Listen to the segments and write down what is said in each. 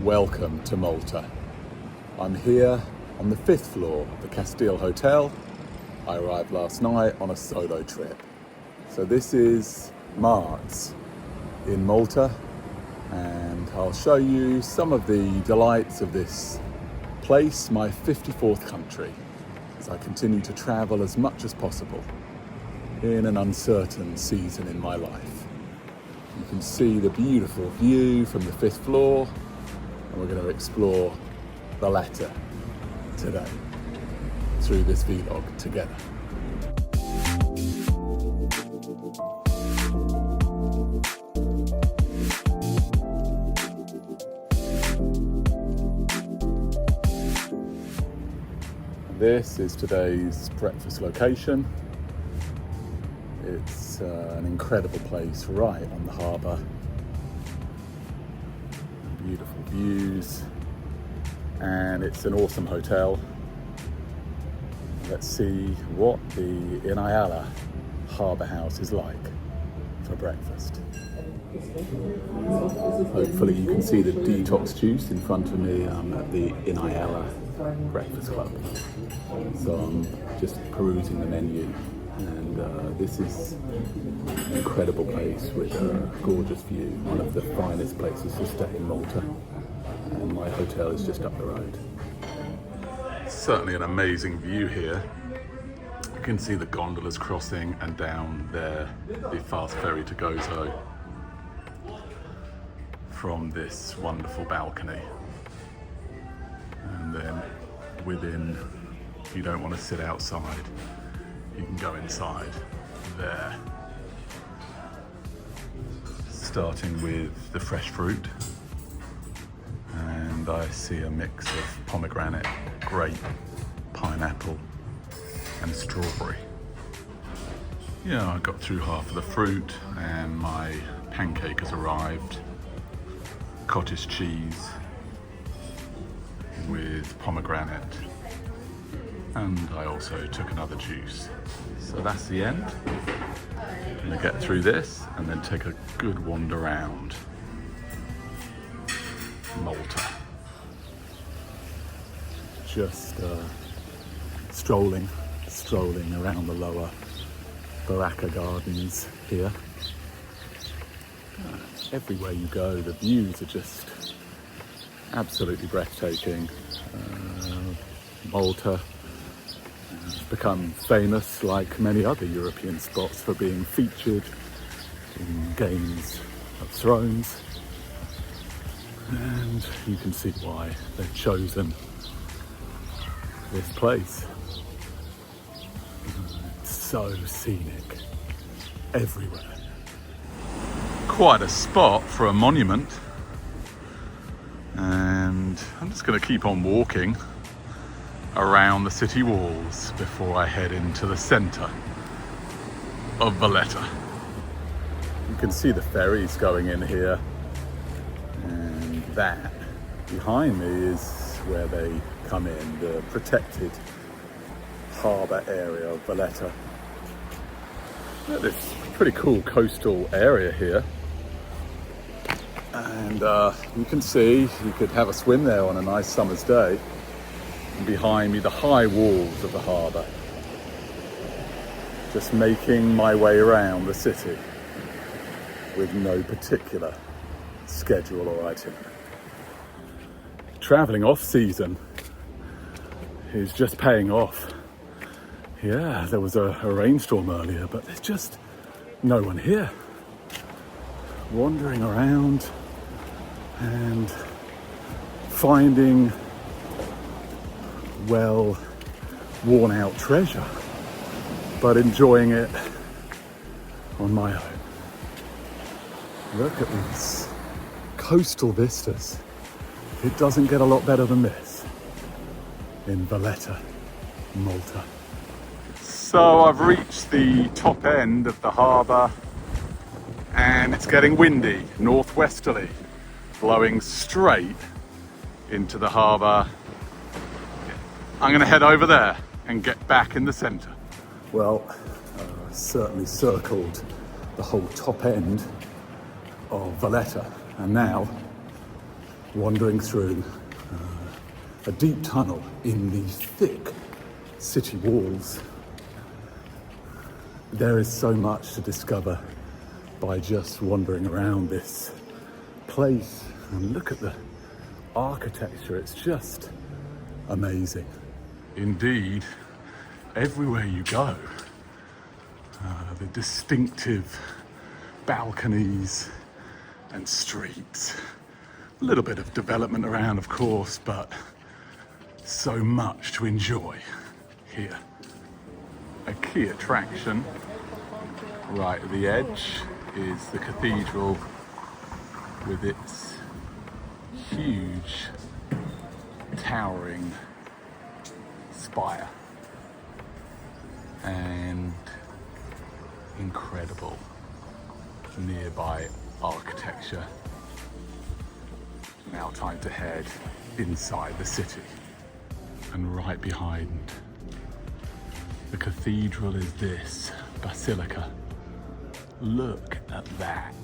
Welcome to Malta. I'm here on the 5th floor of the Castille Hotel. I arrived last night on a solo trip. So this is Mart in Malta, and I'll show you some of the delights of this place, my 54th country, as I continue to travel as much as possible in an uncertain season in my life. You can see the beautiful view from the 5th floor, and we're going to explore Valletta today through this vlog together. This is today's breakfast location. It's an incredible place right on the harbour. Beautiful views, and it's an awesome hotel. Let's see what the Iniala harbour house is like for breakfast. Hopefully you can see the detox juice in front of me. I'm at the Iniala Breakfast Club. So I'm just perusing the menu, and this is an incredible place with a gorgeous view, one of the finest places to stay in Malta, and my hotel is just up the road. Certainly an amazing view here. You can see the gondolas crossing, and down there the fast ferry to Gozo from this wonderful balcony. And then within, if you don't want to sit outside, you can go inside there. Starting with the fresh fruit, and I see a mix of pomegranate, grape, pineapple and strawberry. Yeah, I got through half of the fruit and my pancake has arrived. Cottage cheese with pomegranate, and I also took another juice. So that's the end. I'm gonna get through this and then take a good wander around Malta. Just strolling around the lower Barrakka gardens here. Everywhere you go, the views are just absolutely breathtaking. Malta has become famous, like many other European spots, for being featured in Games of Thrones, and you can see why they've chosen this place. It's so scenic everywhere. Quite a spot for a monument, and I'm just going to keep on walking around the city walls before I head into the centre of Valletta. You can see the ferries going in here, and that behind me is where they come in, the protected harbour area of Valletta. This pretty cool coastal area here, and you can see you could have a swim there on a nice summer's day. And behind me, the high walls of the harbour. Just making my way around the city with no particular schedule or itinerary. Travelling off season is just paying off. Yeah, there was a rainstorm earlier, but there's just no one here. Wandering around and finding well worn out treasure, but enjoying it on my own. Look at these coastal vistas. It doesn't get a lot better than this in Valletta, Malta. So I've reached the top end of the harbour, and it's getting windy, northwesterly, blowing straight into the harbour. I'm going to head over there and get back in the centre. Well, I certainly circled the whole top end of Valletta, and now wandering through a deep tunnel in the thick city walls. There is so much to discover by just wandering around this place, and look at the architecture, it's just amazing. Indeed, everywhere you go, the distinctive balconies and streets. A little bit of development around, of course, but so much to enjoy here. A key attraction right at the edge is the cathedral with its huge towering spire and incredible nearby architecture. Now time to head inside the city, and right behind the cathedral is this basilica. Look at that.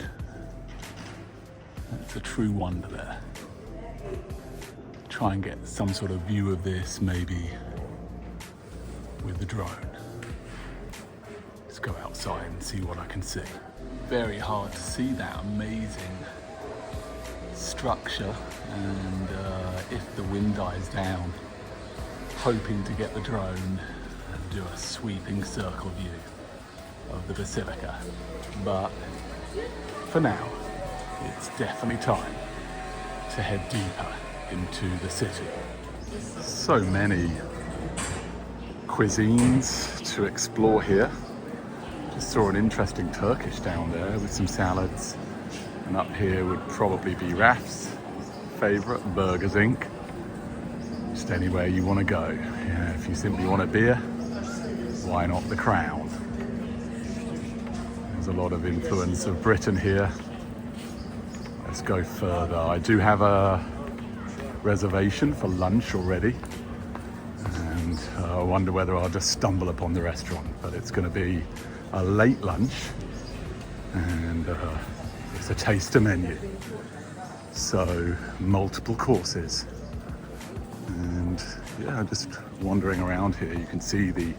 That's a true wonder there. Try and get some sort of view of this, maybe with the drone. Let's go outside and see what I can see. Very hard to see that amazing structure, and if the wind dies down, hoping to get the drone and do a sweeping circle view of the basilica. But for now, it's definitely time to head deeper into the city. So many cuisines to explore here. Just saw an interesting Turkish down there with some salads. And up here would probably be Raf's favourite, Burgers Inc. Just anywhere you want to go. Yeah, if you simply want a beer, why not the Crown? There's a lot of influence of Britain here. Let's go further. I do have a reservation for lunch already, and I wonder whether I'll just stumble upon the restaurant, but it's going to be a late lunch, and it's a taster menu, so multiple courses. And yeah, just wandering around here, you can see the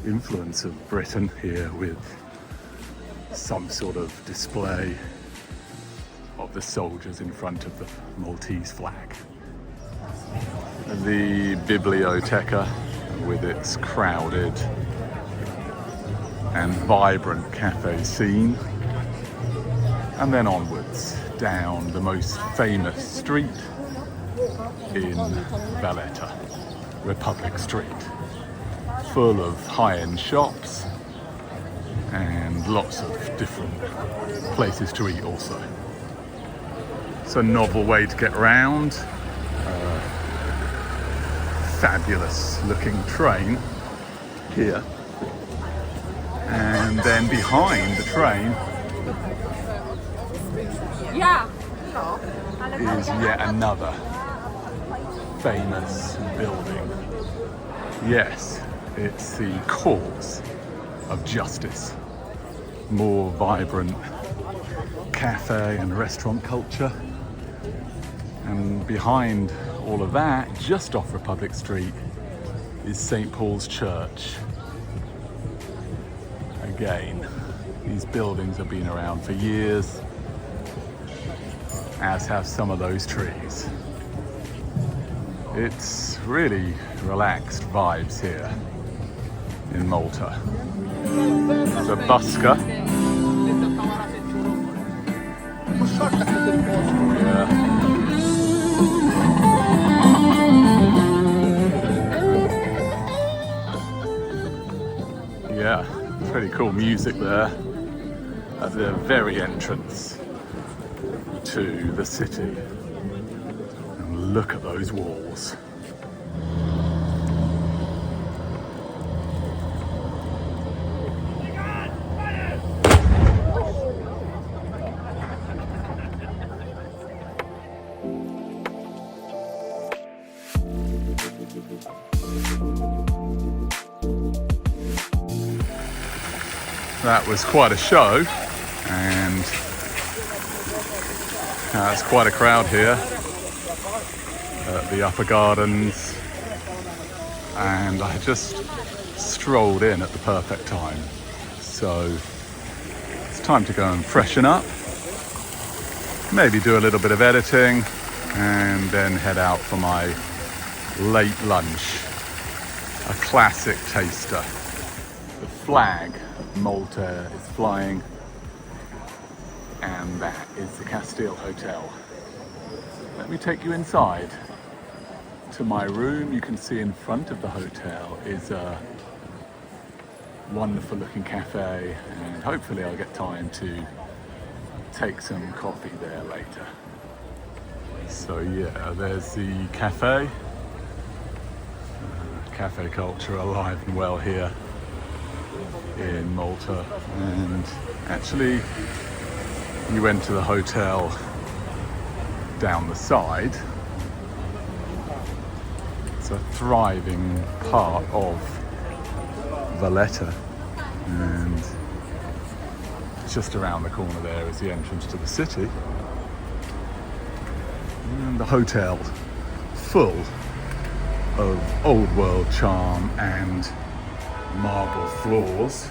influence of Britain here with some sort of display of the soldiers in front of the Maltese flag. The Biblioteca with its crowded and vibrant cafe scene, and then onwards down the most famous street in Valletta, Republic Street, full of high-end shops and lots of different places to eat also. It's a novel way to get around. Fabulous looking train here, and then behind the train is yet another famous building. Yes, it's the cause of justice. More vibrant cafe and restaurant culture. And behind all of that, just off Republic Street, is St. Paul's Church. Again, these buildings have been around for years, as have some of those trees. It's really relaxed vibes here in Malta. There's a busker. Yeah. Yeah, pretty cool music there at the very entrance to the city. And look at those walls. That was quite a show, and it's quite a crowd here. at the upper gardens, and I just strolled in at the perfect time. So it's time to go and freshen up, maybe do a little bit of editing, and then head out for my late lunch. A classic taster. The flag of Malta is flying, and that is the Castille Hotel. Let me take you inside to my room. You can see in front of the hotel is a wonderful looking cafe, and hopefully I'll get time to take some coffee there later. So yeah, there's the cafe. Cafe culture alive and well here in Malta. And actually, you enter the hotel down the side. It's a thriving part of Valletta, and just around the corner there is the entrance to the city. And the hotel full of old world charm and marble floors.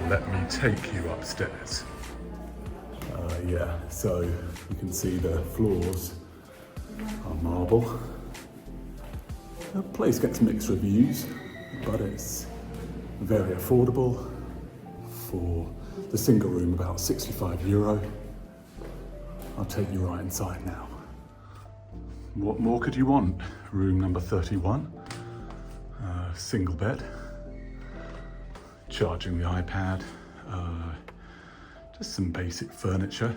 Let me take you upstairs. Yeah, so you can see the floors are marble. The place gets mixed reviews, but it's very affordable. For the single room, about €65. I'll take you right inside now. What more could you want? Room number 31, single bed, charging the iPad, just some basic furniture,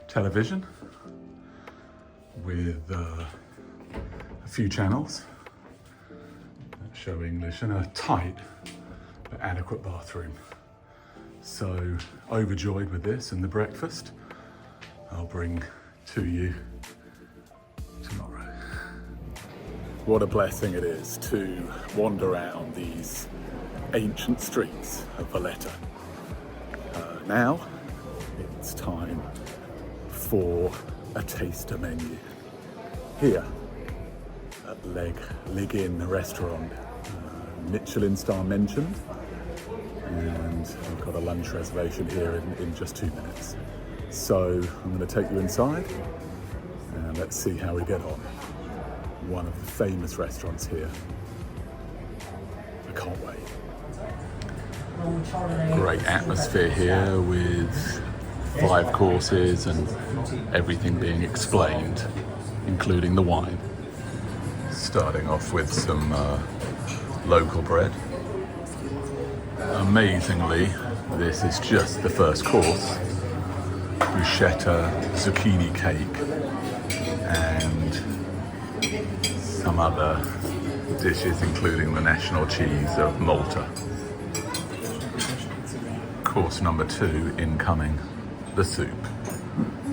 television with a few channels that show English, and a tight but adequate bathroom. So overjoyed with this, and the breakfast I'll bring to you tomorrow. What a blessing it is to wander around these ancient streets of Valletta. Now it's time for a taster menu here at Legligin Restaurant. Michelin star mentioned, and I've got a lunch reservation here in just 2 minutes. So I'm going to take you inside and let's see how we get on. One of the famous restaurants here. I can't wait. Great atmosphere here with 5 courses and everything being explained, including the wine. Starting off with some local bread. Amazingly, this is just the first course. Bruschetta, zucchini cake, and some other dishes, including the national cheese of Malta. Course number 2 incoming, the soup,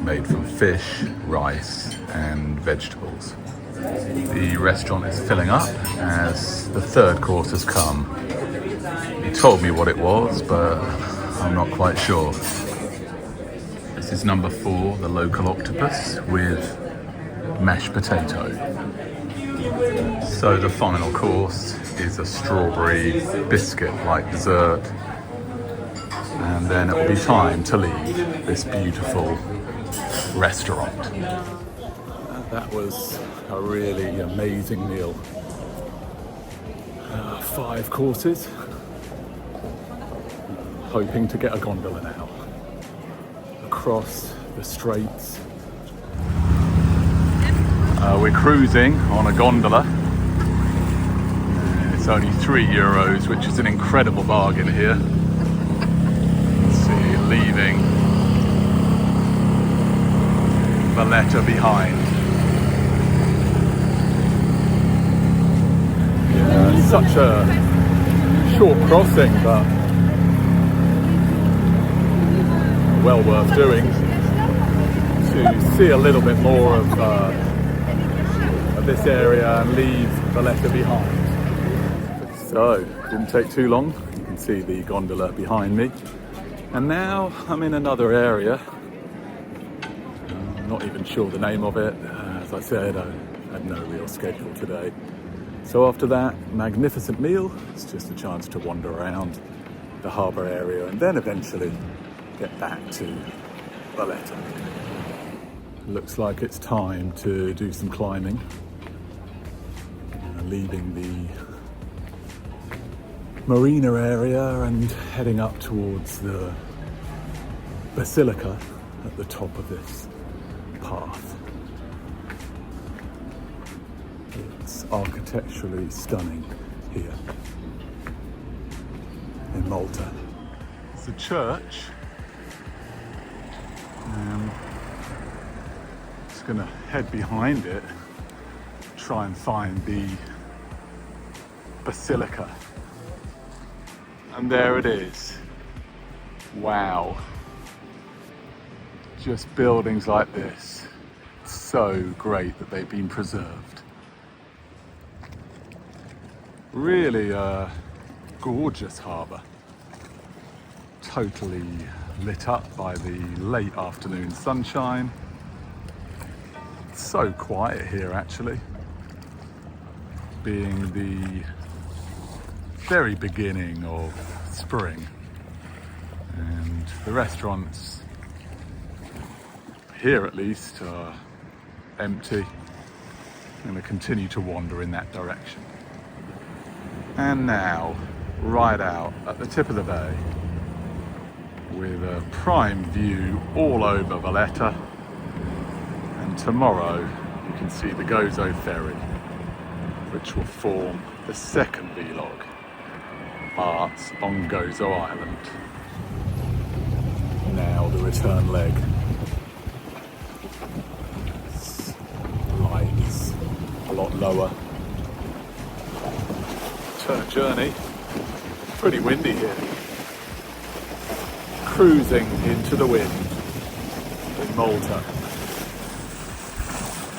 made from fish, rice, and vegetables. The restaurant is filling up as the 3rd course has come. He told me what it was, but I'm not quite sure. This is number 4, the local octopus with mashed potato. So the final course is a strawberry biscuit-like dessert, and then it will be time to leave this beautiful restaurant. That was a really amazing meal. 5 courses. Hoping to get a gondola now. Across the straits. We're cruising on a gondola. It's only €3, which is an incredible bargain here. Let's see, leaving Valletta behind. Yeah, it's such a short crossing, but well worth doing to see a little bit more of this area and leave Valletta behind. So, didn't take too long. You can see the gondola behind me. And now I'm in another area, not even sure the name of it. As I said, I had no real schedule today. So after that magnificent meal, it's just a chance to wander around the harbour area and then eventually get back to Valletta. Looks like it's time to do some climbing, leaving the marina area and heading up towards the basilica at the top of this path. It's architecturally stunning here in Malta. It's a church. Just gonna head behind it, try and find the basilica. And there it is. Wow. Just buildings like this. It's so great that they've been preserved. Really a gorgeous harbour. Totally lit up by the late afternoon sunshine. It's so quiet here actually. Being the very beginning of spring, and the restaurants here at least are empty. I'm going to continue to wander in that direction. And now, right out at the tip of the bay, with a prime view all over Valletta, and tomorrow you can see the Gozo ferry, which will form the second vlog, Mart's on Gozo Island. Now the return leg. Light is a lot lower. Return journey, pretty windy here. Cruising into the wind in Malta.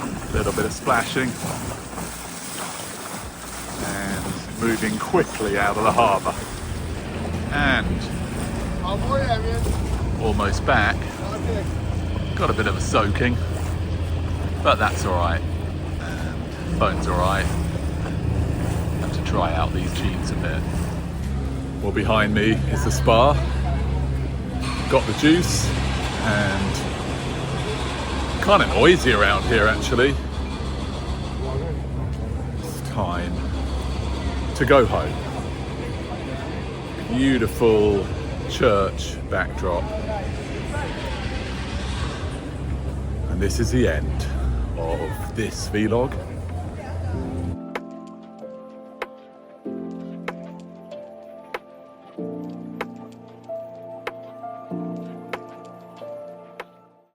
A little bit of splashing. And moving quickly out of the harbour. And almost back. Got a bit of a soaking, but that's alright. And phone's alright. Have to try out these jeans a bit. Well, behind me is the spa. Got the juice, and kind of noisy around here actually. It's time to go home. Beautiful church backdrop. And this is the end of this vlog.